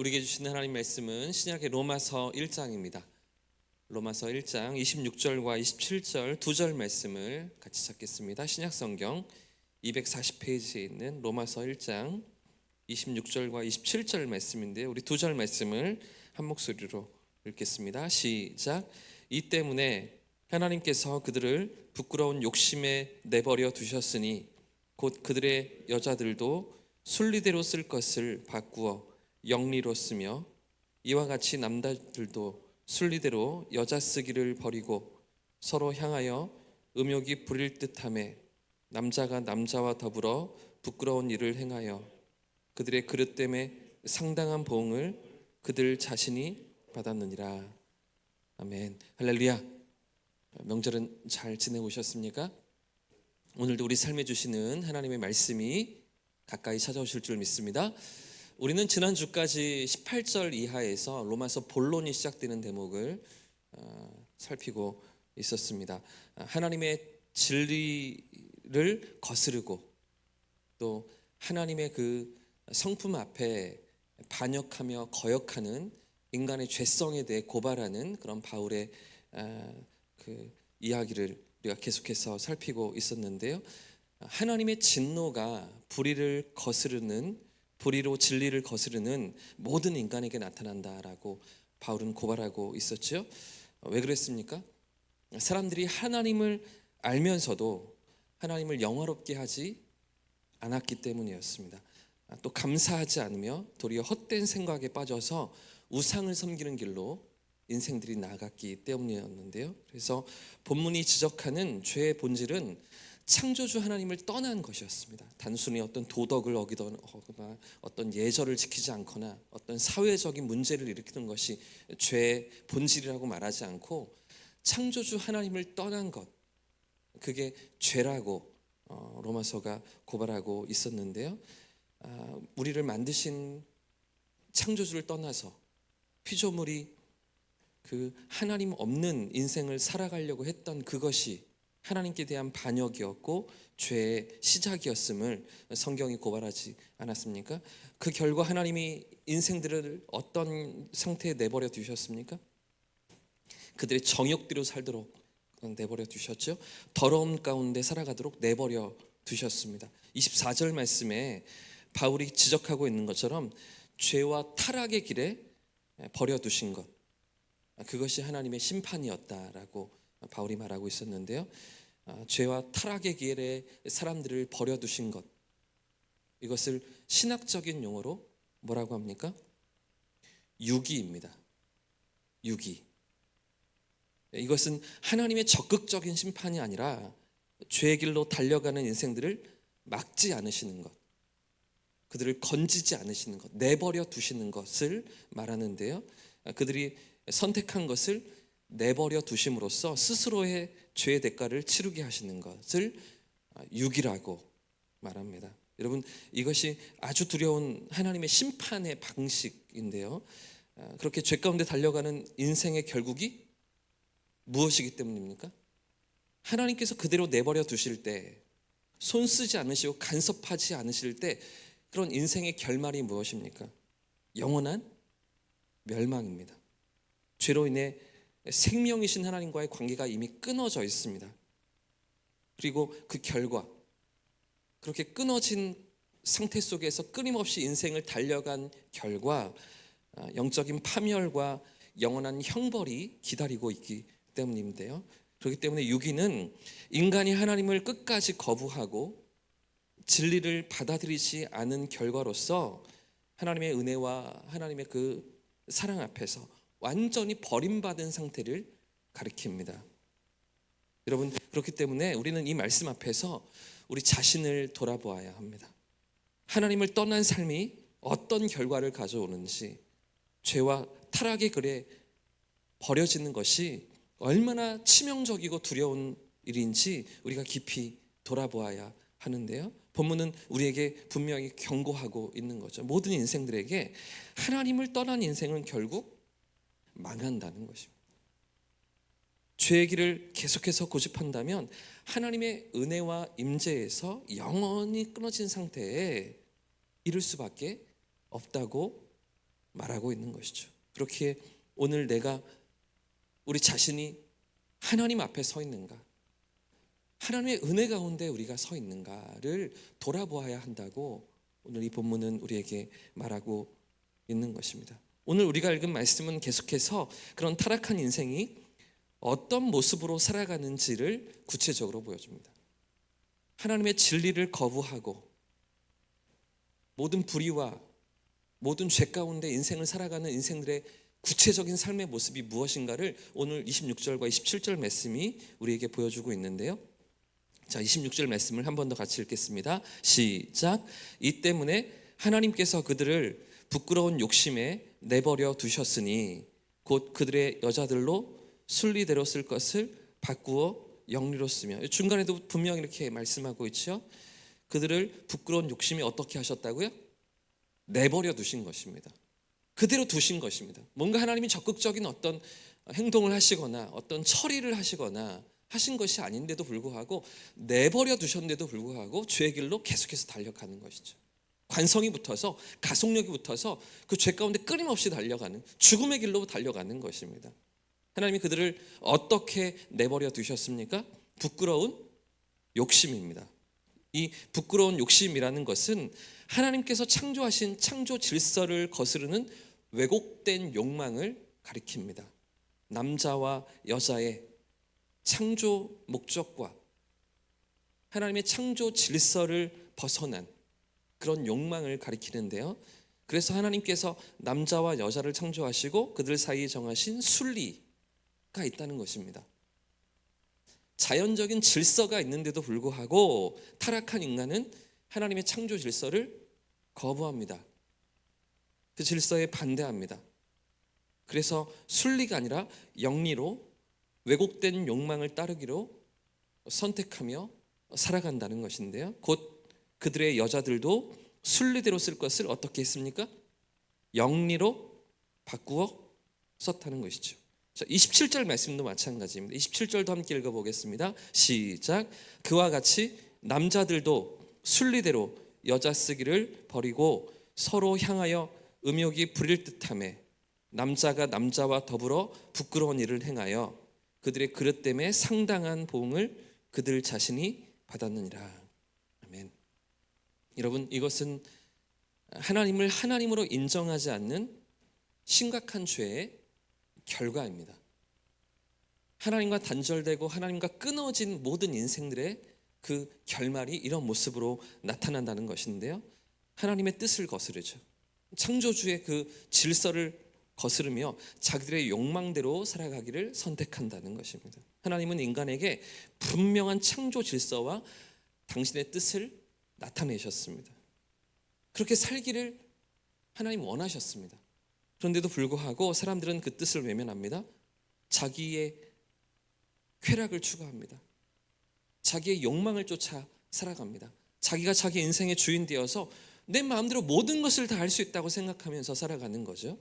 우리에게 주시는 하나님 말씀은 신약의 로마서 1장입니다. 로마서 1장 26절과 27절 두 절 말씀을 같이 찾겠습니다. 신약 성경 240페이지에 있는 로마서 1장 26절과 27절 말씀인데요. 우리 두 절 말씀을 한 목소리로 읽겠습니다. 시작. 이 때문에 하나님께서 그들을 부끄러운 욕심에 내버려 두셨으니 곧 그들의 여자들도 순리대로 쓸 것을 바꾸어 영리로 쓰며 이와 같이 남자들도 순리대로 여자 쓰기를 버리고 서로 향하여 음욕이 부릴 듯하며 남자가 남자와 더불어 부끄러운 일을 행하여 그들의 그릇 때문에 상당한 보응을 그들 자신이 받았느니라. 아멘. 할렐루야. 명절은 잘 지내고 오셨습니까? 오늘도 우리 삶에 주시는 하나님의 말씀이 가까이 찾아오실 줄 믿습니다. 우리는 지난주까지 18절 이하에서 로마서 본론이 시작되는 대목을 살피고 있었습니다. 하나님의 진리를 거스르고 또 하나님의 그 성품 앞에 반역하며 거역하는 인간의 죄성에 대해 고발하는 그런 바울의 그 이야기를 우리가 계속해서 살피고 있었는데요. 하나님의 진노가 불의로 진리를 거스르는 모든 인간에게 나타난다라고 바울은 고발하고 있었죠. 왜 그랬습니까? 사람들이 하나님을 알면서도 하나님을 영화롭게 하지 않았기 때문이었습니다. 또 감사하지 않으며 도리어 헛된 생각에 빠져서 우상을 섬기는 길로 인생들이 나아갔기 때문이었는데요. 그래서 본문이 지적하는 죄의 본질은 창조주 하나님을 떠난 것이었습니다. 단순히 어떤 도덕을 어기거나 어떤 예절을 지키지 않거나 어떤 사회적인 문제를 일으키는 것이 죄의 본질이라고 말하지 않고 창조주 하나님을 떠난 것, 그게 죄라고 로마서가 고발하고 있었는데요. 우리를 만드신 창조주를 떠나서 피조물이 그 하나님 없는 인생을 살아가려고 했던 그것이 하나님께 대한 반역이었고 죄의 시작이었음을 성경이 고발하지 않았습니까? 그 결과 하나님이 인생들을 어떤 상태에 내버려 두셨습니까? 그들의 정욕대로 살도록 내버려 두셨죠. 더러움 가운데 살아가도록 내버려 두셨습니다. 24절 말씀에 바울이 지적하고 있는 것처럼 죄와 타락의 길에 버려두신 것, 그것이 하나님의 심판이었다라고 바울이 말하고 있었는데요. 죄와 타락의 길에 사람들을 버려두신 것, 이것을 신학적인 용어로 뭐라고 합니까? 유기입니다. 유기. 이것은 하나님의 적극적인 심판이 아니라 죄의 길로 달려가는 인생들을 막지 않으시는 것, 그들을 건지지 않으시는 것, 내버려 두시는 것을 말하는데요. 그들이 선택한 것을 내버려 두심으로써 스스로의 죄의 대가를 치르게 하시는 것을 유기라고 말합니다. 여러분, 이것이 아주 두려운 하나님의 심판의 방식인데요. 그렇게 죄 가운데 달려가는 인생의 결국이 무엇이기 때문입니까? 하나님께서 그대로 내버려 두실 때, 손 쓰지 않으시고 간섭하지 않으실 때 그런 인생의 결말이 무엇입니까? 영원한 멸망입니다. 죄로 인해 생명이신 하나님과의 관계가 이미 끊어져 있습니다. 그리고 그 결과, 그렇게 끊어진 상태 속에서 끊임없이 인생을 달려간 결과 영적인 파멸과 영원한 형벌이 기다리고 있기 때문인데요. 그렇기 때문에 유기는 인간이 하나님을 끝까지 거부하고 진리를 받아들이지 않은 결과로서 하나님의 은혜와 하나님의 그 사랑 앞에서 완전히 버림받은 상태를 가리킵니다. 여러분, 그렇기 때문에 우리는 이 말씀 앞에서 우리 자신을 돌아보아야 합니다. 하나님을 떠난 삶이 어떤 결과를 가져오는지, 죄와 타락의 글에 버려지는 것이 얼마나 치명적이고 두려운 일인지 우리가 깊이 돌아보아야 하는데요. 본문은 우리에게 분명히 경고하고 있는 거죠. 모든 인생들에게 하나님을 떠난 인생은 결국 망한다는 것입니다. 죄의 길을 계속해서 고집한다면 하나님의 은혜와 임재에서 영원히 끊어진 상태에 이를 수밖에 없다고 말하고 있는 것이죠. 그렇기에 오늘 내가 우리 자신이 하나님 앞에 서 있는가, 하나님의 은혜 가운데 우리가 서 있는가를 돌아보아야 한다고 오늘 이 본문은 우리에게 말하고 있는 것입니다. 오늘 우리가 읽은 말씀은 계속해서 그런 타락한 인생이 어떤 모습으로 살아가는지를 구체적으로 보여줍니다. 하나님의 진리를 거부하고 모든 불의와 모든 죄 가운데 인생을 살아가는 인생들의 구체적인 삶의 모습이 무엇인가를 오늘 26절과 27절 말씀이 우리에게 보여주고 있는데요. 자, 26절 말씀을 한 번 더 같이 읽겠습니다. 시작. 이 때문에 하나님께서 그들을 부끄러운 욕심에 내버려 두셨으니 곧 그들의 여자들로 순리대로 쓸 것을 바꾸어 영리로 쓰며, 중간에도 분명히 이렇게 말씀하고 있죠. 그들을 부끄러운 욕심에 어떻게 하셨다고요? 내버려 두신 것입니다. 그대로 두신 것입니다. 뭔가 하나님이 적극적인 어떤 행동을 하시거나 어떤 처리를 하시거나 하신 것이 아닌데도 불구하고 내버려 두셨는데도 불구하고 죄의 길로 계속해서 달려가는 것이죠. 관성이 붙어서, 가속력이 붙어서 그 죄 가운데 끊임없이 달려가는, 죽음의 길로 달려가는 것입니다. 하나님이 그들을 어떻게 내버려 두셨습니까? 부끄러운 욕심입니다. 이 부끄러운 욕심이라는 것은 하나님께서 창조하신 창조 질서를 거스르는 왜곡된 욕망을 가리킵니다. 남자와 여자의 창조 목적과 하나님의 창조 질서를 벗어난 그런 욕망을 가리키는데요. 그래서 하나님께서 남자와 여자를 창조하시고 그들 사이에 정하신 순리가 있다는 것입니다. 자연적인 질서가 있는데도 불구하고 타락한 인간은 하나님의 창조 질서를 거부합니다. 그 질서에 반대합니다. 그래서 순리가 아니라 영리로 왜곡된 욕망을 따르기로 선택하며 살아간다는 것인데요. 곧 그들의 여자들도 순리대로 쓸 것을 어떻게 했습니까? 영리로 바꾸어 썼다는 것이죠. 자, 27절 말씀도 마찬가지입니다. 27절도 함께 읽어보겠습니다. 시작. 그와 같이 남자들도 순리대로 여자 쓰기를 버리고 서로 향하여 음욕이 부릴 듯하며 남자가 남자와 더불어 부끄러운 일을 행하여 그들의 그릇 때문에 상당한 보응을 그들 자신이 받았느니라. 아멘. 여러분, 이것은 하나님을 하나님으로 인정하지 않는 심각한 죄의 결과입니다. 하나님과 단절되고 하나님과 끊어진 모든 인생들의 그 결말이 이런 모습으로 나타난다는 것인데요. 하나님의 뜻을 거스르죠. 창조주의 그 질서를 거스르며 자기들의 욕망대로 살아가기를 선택한다는 것입니다. 하나님은 인간에게 분명한 창조 질서와 당신의 뜻을 나타내셨습니다. 그렇게 살기를 하나님 원하셨습니다. 그런데도 불구하고 사람들은 그 뜻을 외면합니다. 자기의 쾌락을 추구합니다. 자기의 욕망을 쫓아 살아갑니다. 자기가 자기 인생의 주인 되어서 내 마음대로 모든 것을 다 할 수 있다고 생각하면서 살아가는 거죠.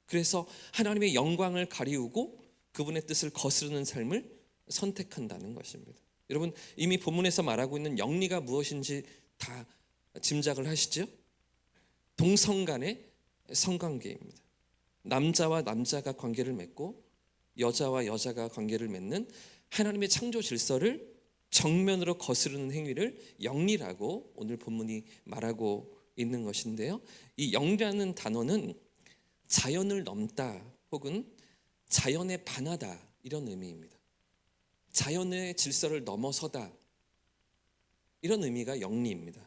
그래서 하나님의 영광을 가리우고 그분의 뜻을 거스르는 삶을 선택한다는 것입니다. 여러분, 이미 본문에서 말하고 있는 영리가 무엇인지 다 짐작을 하시죠? 동성 간의 성관계입니다. 남자와 남자가 관계를 맺고 여자와 여자가 관계를 맺는 하나님의 창조 질서를 정면으로 거스르는 행위를 영리라고 오늘 본문이 말하고 있는 것인데요. 이 영리라는 단어는 자연을 넘다 혹은 자연에 반하다 이런 의미입니다. 자연의 질서를 넘어서다 이런 의미가 영리입니다.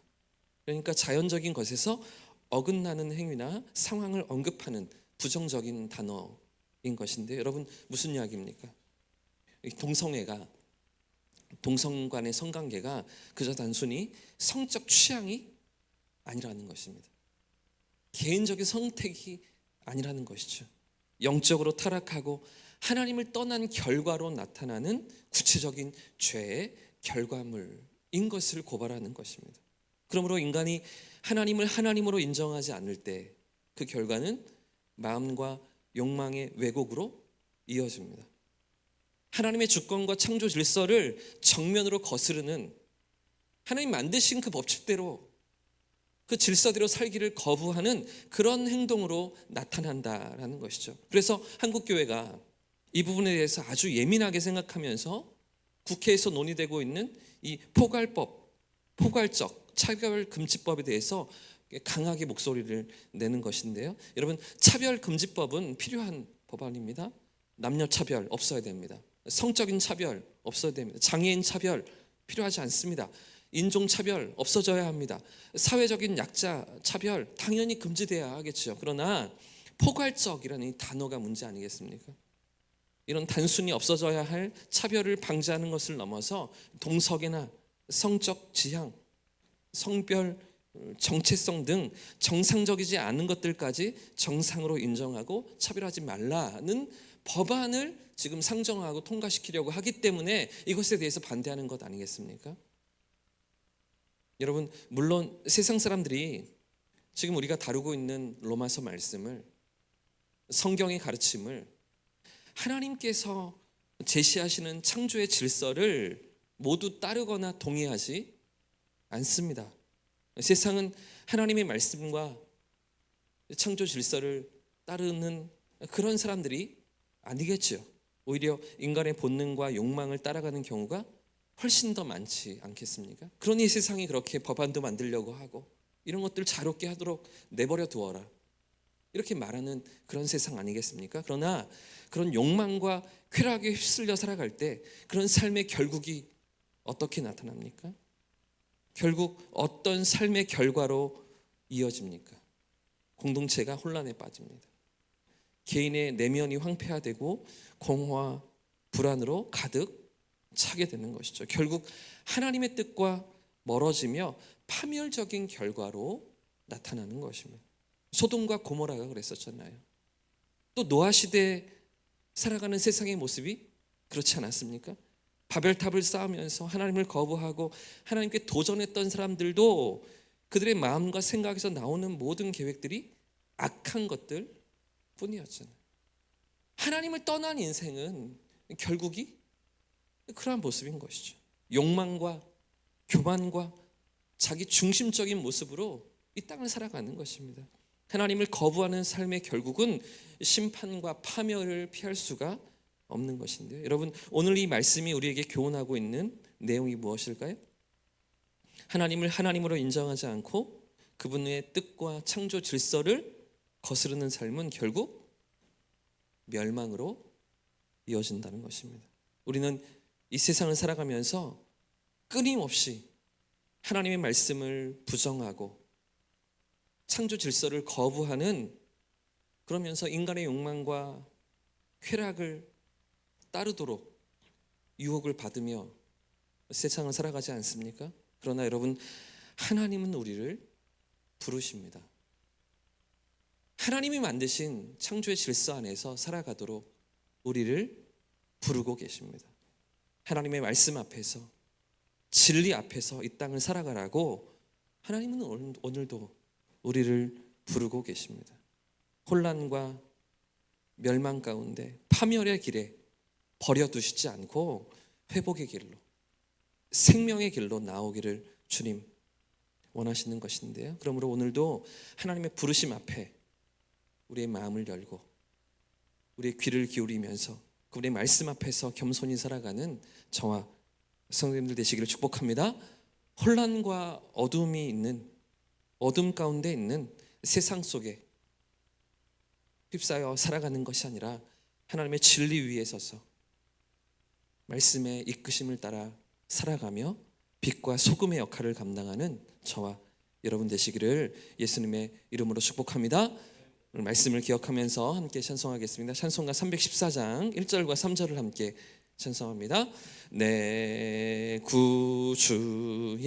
그러니까 자연적인 것에서 어긋나는 행위나 상황을 언급하는 부정적인 단어인 것인데, 여러분 무슨 이야기입니까? 동성 간의 성관계가 그저 단순히 성적 취향이 아니라는 것입니다. 개인적인 선택이 아니라는 것이죠. 영적으로 타락하고 하나님을 떠난 결과로 나타나는 구체적인 죄의 결과물인 것을 고발하는 것입니다. 그러므로 인간이 하나님을 하나님으로 인정하지 않을 때 그 결과는 마음과 욕망의 왜곡으로 이어집니다. 하나님의 주권과 창조 질서를 정면으로 거스르는, 하나님 만드신 그 법칙대로 그 질서대로 살기를 거부하는 그런 행동으로 나타난다라는 것이죠. 그래서 한국교회가 이 부분에 대해서 아주 예민하게 생각하면서 국회에서 논의되고 있는 이 포괄적 차별금지법에 대해서 강하게 목소리를 내는 것인데요. 여러분, 차별금지법은 필요한 법안입니다. 남녀 차별 없어야 됩니다. 성적인 차별 없어야 됩니다. 장애인 차별 필요하지 않습니다. 인종 차별 없어져야 합니다. 사회적인 약자 차별 당연히 금지돼야 하겠죠. 그러나 포괄적이라는 이 단어가 문제 아니겠습니까? 이런 단순히 없어져야 할 차별을 방지하는 것을 넘어서 동성애나 성적 지향, 성별 정체성 등 정상적이지 않은 것들까지 정상으로 인정하고 차별하지 말라는 법안을 지금 상정하고 통과시키려고 하기 때문에 이것에 대해서 반대하는 것 아니겠습니까? 여러분, 물론 세상 사람들이 지금 우리가 다루고 있는 로마서 말씀을, 성경의 가르침을, 하나님께서 제시하시는 창조의 질서를 모두 따르거나 동의하지 않습니다. 세상은 하나님의 말씀과 창조 질서를 따르는 그런 사람들이 아니겠죠. 오히려 인간의 본능과 욕망을 따라가는 경우가 훨씬 더 많지 않겠습니까? 그러니 세상이 그렇게 법안도 만들려고 하고 이런 것들을 자유롭게 하도록 내버려 두어라, 이렇게 말하는 그런 세상 아니겠습니까? 그러나 그런 욕망과 쾌락에 휩쓸려 살아갈 때 그런 삶의 결국이 어떻게 나타납니까? 결국 어떤 삶의 결과로 이어집니까? 공동체가 혼란에 빠집니다. 개인의 내면이 황폐화되고 공허와 불안으로 가득 차게 되는 것이죠. 결국 하나님의 뜻과 멀어지며 파멸적인 결과로 나타나는 것입니다. 소돔과 고모라가 그랬었잖아요. 또 노아 시대에 살아가는 세상의 모습이 그렇지 않았습니까? 바벨탑을 쌓으면서 하나님을 거부하고 하나님께 도전했던 사람들도 그들의 마음과 생각에서 나오는 모든 계획들이 악한 것들 뿐이었잖아요. 하나님을 떠난 인생은 결국이 그러한 모습인 것이죠. 욕망과 교만과 자기 중심적인 모습으로 이 땅을 살아가는 것입니다. 하나님을 거부하는 삶의 결국은 심판과 파멸을 피할 수가 없는 것인데요. 여러분, 오늘 이 말씀이 우리에게 교훈하고 있는 내용이 무엇일까요? 하나님을 하나님으로 인정하지 않고 그분의 뜻과 창조 질서를 거스르는 삶은 결국 멸망으로 이어진다는 것입니다. 우리는 이 세상을 살아가면서 끊임없이 하나님의 말씀을 부정하고 창조 질서를 거부하는, 그러면서 인간의 욕망과 쾌락을 따르도록 유혹을 받으며 세상을 살아가지 않습니까? 그러나 여러분, 하나님은 우리를 부르십니다. 하나님이 만드신 창조의 질서 안에서 살아가도록 우리를 부르고 계십니다. 하나님의 말씀 앞에서, 진리 앞에서 이 땅을 살아가라고 하나님은 오늘도 우리를 부르고 계십니다. 혼란과 멸망 가운데 파멸의 길에 버려두시지 않고 회복의 길로, 생명의 길로 나오기를 주님 원하시는 것인데요. 그러므로 오늘도 하나님의 부르심 앞에 우리의 마음을 열고 우리의 귀를 기울이면서 그분의 말씀 앞에서 겸손히 살아가는 저와 성도님들 되시기를 축복합니다. 혼란과 어둠이 있는, 어둠 가운데 있는 세상 속에 휩싸여 살아가는 것이 아니라 하나님의 진리 위에 서서 말씀의 이끄심을 따라 살아가며 빛과 소금의 역할을 감당하는 저와 여러분 되시기를 예수님의 이름으로 축복합니다. 오늘 말씀을 기억하면서 함께 찬송하겠습니다. 찬송가 314장 1절과 3절을 함께 찬송합니다. 내 구주의